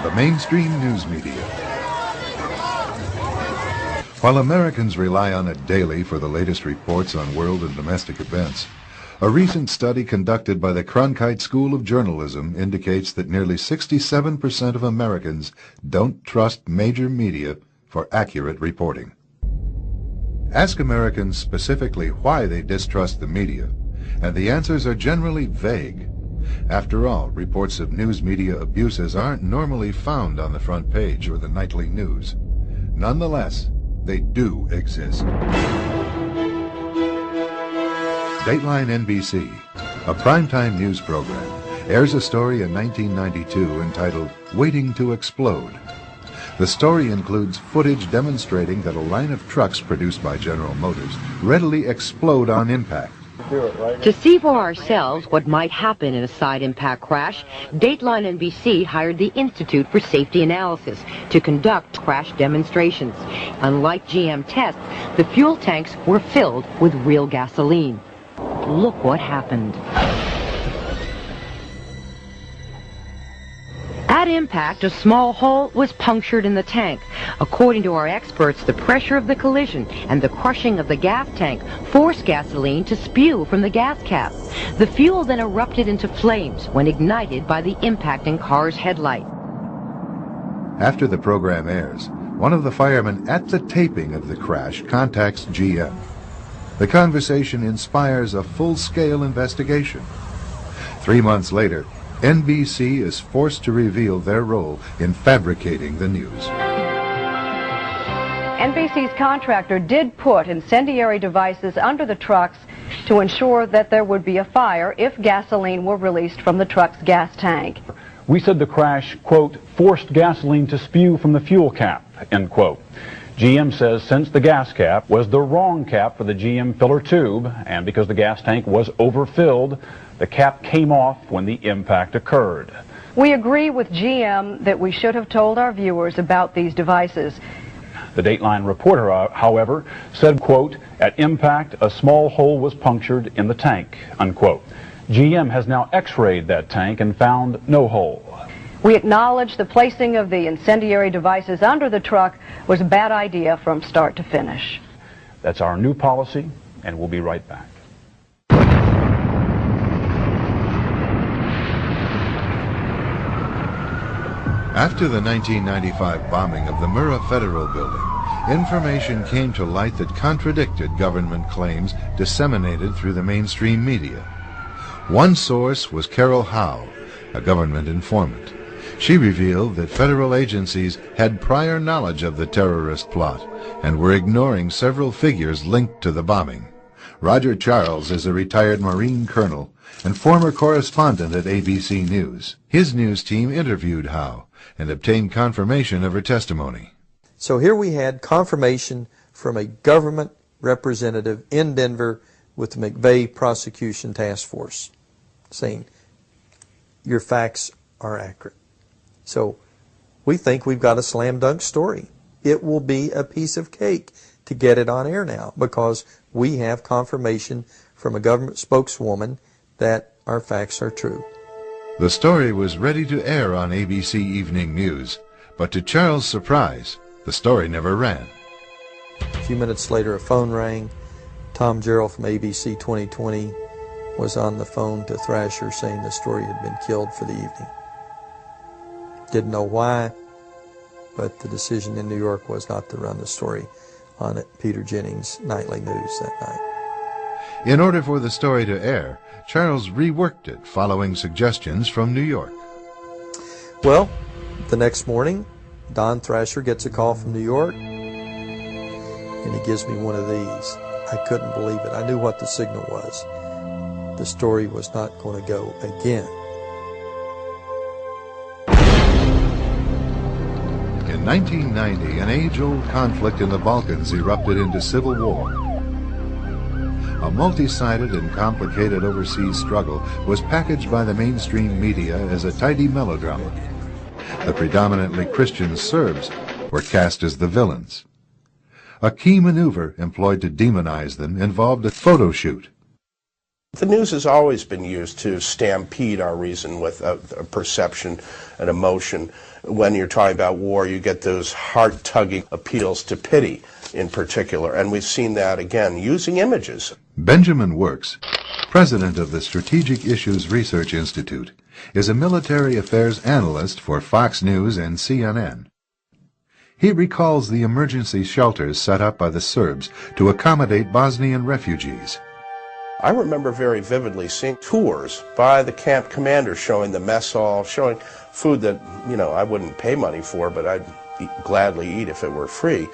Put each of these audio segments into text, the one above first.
the mainstream news media. While Americans rely on it daily for the latest reports on world and domestic events, a recent study conducted by the Cronkite School of Journalism indicates that nearly 67% of Americans don't trust major media for accurate reporting. Ask Americans specifically why they distrust the media, and the answers are generally vague. After all, reports of news media abuses aren't normally found on the front page or the nightly news. Nonetheless, they do exist. Dateline NBC, a primetime news program, airs a story in 1992 entitled Waiting to Explode. The story includes footage demonstrating that a line of trucks produced by General Motors readily explode on impact. To see for ourselves what might happen in a side impact crash, Dateline NBC hired the Institute for Safety Analysis to conduct crash demonstrations. Unlike GM tests, the fuel tanks were filled with real gasoline. Look what happened. At impact, a small hole was punctured in the tank. According to our experts, the pressure of the collision and the crushing of the gas tank forced gasoline to spew from the gas cap. The fuel then erupted into flames when ignited by the impacting car's headlight. After the program airs, one of the firemen at the taping of the crash contacts GM. The conversation inspires a full-scale investigation. 3 months later, NBC is forced to reveal their role in fabricating the news. NBC's contractor did put incendiary devices under the trucks to ensure that there would be a fire if gasoline were released from the truck's gas tank. We said the crash, quote, forced gasoline to spew from the fuel cap, end quote. GM says since the gas cap was the wrong cap for the GM filler tube, and because the gas tank was overfilled, the cap came off when the impact occurred. We agree with GM that we should have told our viewers about these devices. The Dateline reporter, however, said, quote, at impact, a small hole was punctured in the tank, unquote. GM has now x-rayed that tank and found no hole. We acknowledge the placing of the incendiary devices under the truck was a bad idea from start to finish. That's our new policy, and we'll be right back. After the 1995 bombing of the Murrah Federal Building, information came to light that contradicted government claims disseminated through the mainstream media. One source was Carol Howe, a government informant. She revealed that federal agencies had prior knowledge of the terrorist plot and were ignoring several figures linked to the bombing. Roger Charles is a retired Marine colonel and former correspondent at ABC News. His news team interviewed Howe and obtained confirmation of her testimony. So here we had confirmation from a government representative in Denver with the McVeigh Prosecution Task Force saying, your facts are accurate. So we think we've got a slam dunk story. It will be a piece of cake to get it on air now because we have confirmation from a government spokeswoman that our facts are true. The story was ready to air on ABC Evening News, but to Charles' surprise, the story never ran. A few minutes later, a phone rang. Tom Gerald from ABC 2020 was on the phone to Thrasher saying the story had been killed for the evening. Didn't know why, but the decision in New York was not to run the story on Peter Jennings' nightly news that night. In order for the story to air, Charles reworked it following suggestions from New York. Well, the next morning, Don Thrasher gets a call from New York, and he gives me one of these. I couldn't believe it. I knew what the signal was. The story was not going to go again. In 1990, an age-old conflict in the Balkans erupted into civil war. A multi-sided and complicated overseas struggle was packaged by the mainstream media as a tidy melodrama. The predominantly Christian Serbs were cast as the villains. A key maneuver employed to demonize them involved a photo shoot. The news has always been used to stampede our reason with a perception and emotion. When you're talking about war, you get those heart-tugging appeals to pity in particular, and we've seen that again using images. Benjamin Works, president of the Strategic Issues Research Institute, is a military affairs analyst for Fox News and CNN. He recalls the emergency shelters set up by the Serbs to accommodate Bosnian refugees. I remember very vividly seeing tours by the camp commander showing the mess hall, showing food that, I wouldn't pay money for, but I'd gladly eat if it were free.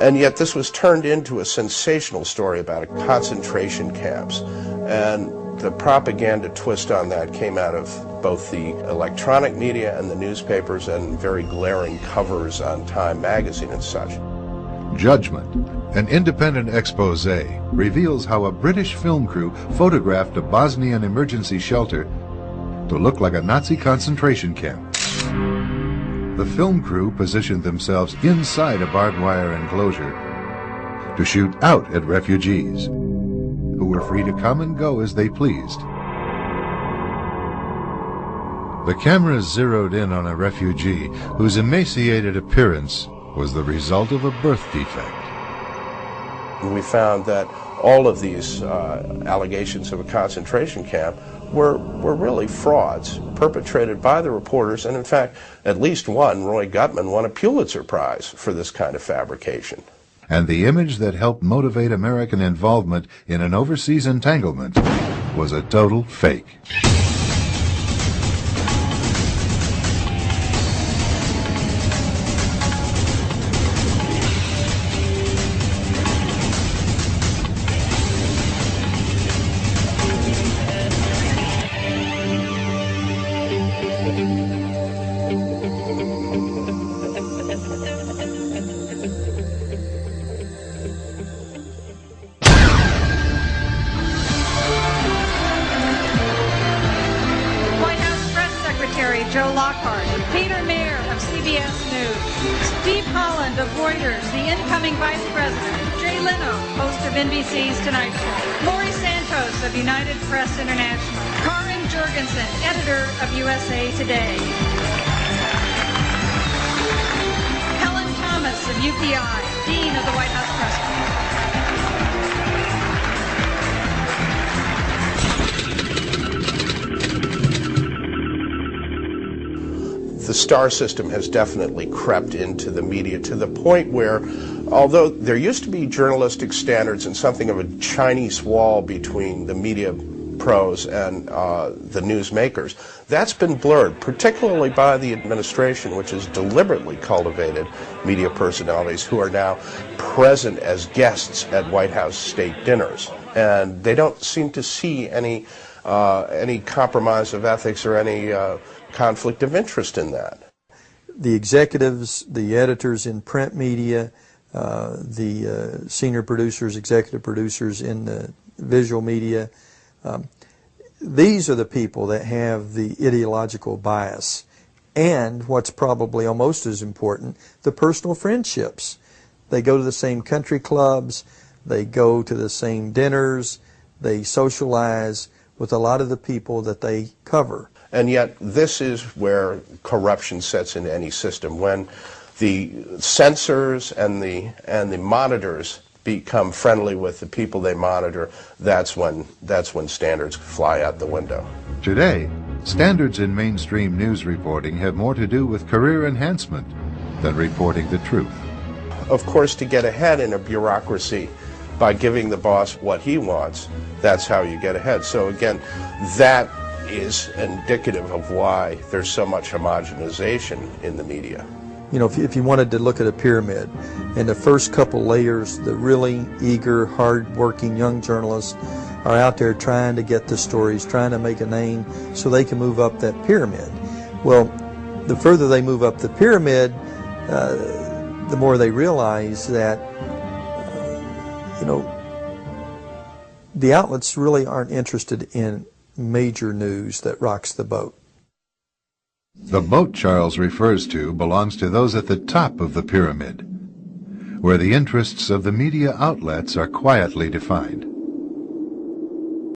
And yet this was turned into a sensational story about concentration camps. And the propaganda twist on that came out of both the electronic media and the newspapers, and very glaring covers on Time magazine and such. Judgment, an independent expose, reveals how a British film crew photographed a Bosnian emergency shelter to look like a Nazi concentration camp. The film crew positioned themselves inside a barbed wire enclosure to shoot out at refugees, who were free to come and go as they pleased. The cameras zeroed in on a refugee whose emaciated appearance was the result of a birth defect. We found that all of these allegations of a concentration camp were really frauds perpetrated by the reporters, and in fact, at least one, Roy Gutman, won a Pulitzer Prize for this kind of fabrication. And the image that helped motivate American involvement in an overseas entanglement was a total fake. Joe Lockhart, Peter Mayer of CBS News, Steve Holland of Reuters, the incoming Vice President, Jay Leno, host of NBC's Tonight Show, Lori Santos of United Press International, Karin Jurgensen, editor of USA Today, Helen Thomas of UPI, Dean of the White House Press Corps. The star system has definitely crept into the media to the point where, although there used to be journalistic standards and something of a Chinese wall between the media pros and the newsmakers, that's been blurred, particularly by the administration, which has deliberately cultivated media personalities who are now present as guests at White House state dinners. And they don't seem to see any compromise of ethics or any conflict of interest in that. The executives, the editors in print media, the senior producers, executive producers in the visual media, these are the people that have the ideological bias, and what's probably almost as important, the personal friendships. They go to the same country clubs, they go to the same dinners, they socialize with a lot of the people that they cover. And yet this is where corruption sets into any system. When the censors and the monitors become friendly with the people they monitor, that's when standards fly out the window. Today, standards in mainstream news reporting have more to do with career enhancement than reporting the truth. Of course, to get ahead in a bureaucracy by giving the boss what he wants, that's how you get ahead. So again, that is indicative of why there's so much homogenization in the media. You know, if you wanted to look at a pyramid, in the first couple layers, the really eager, hard-working young journalists are out there trying to get the stories, trying to make a name so they can move up that pyramid. Well, the further they move up the pyramid, the more they realize that, the outlets really aren't interested in major news that rocks the boat. The boat Charles refers to belongs to those at the top of the pyramid, where the interests of the media outlets are quietly defined.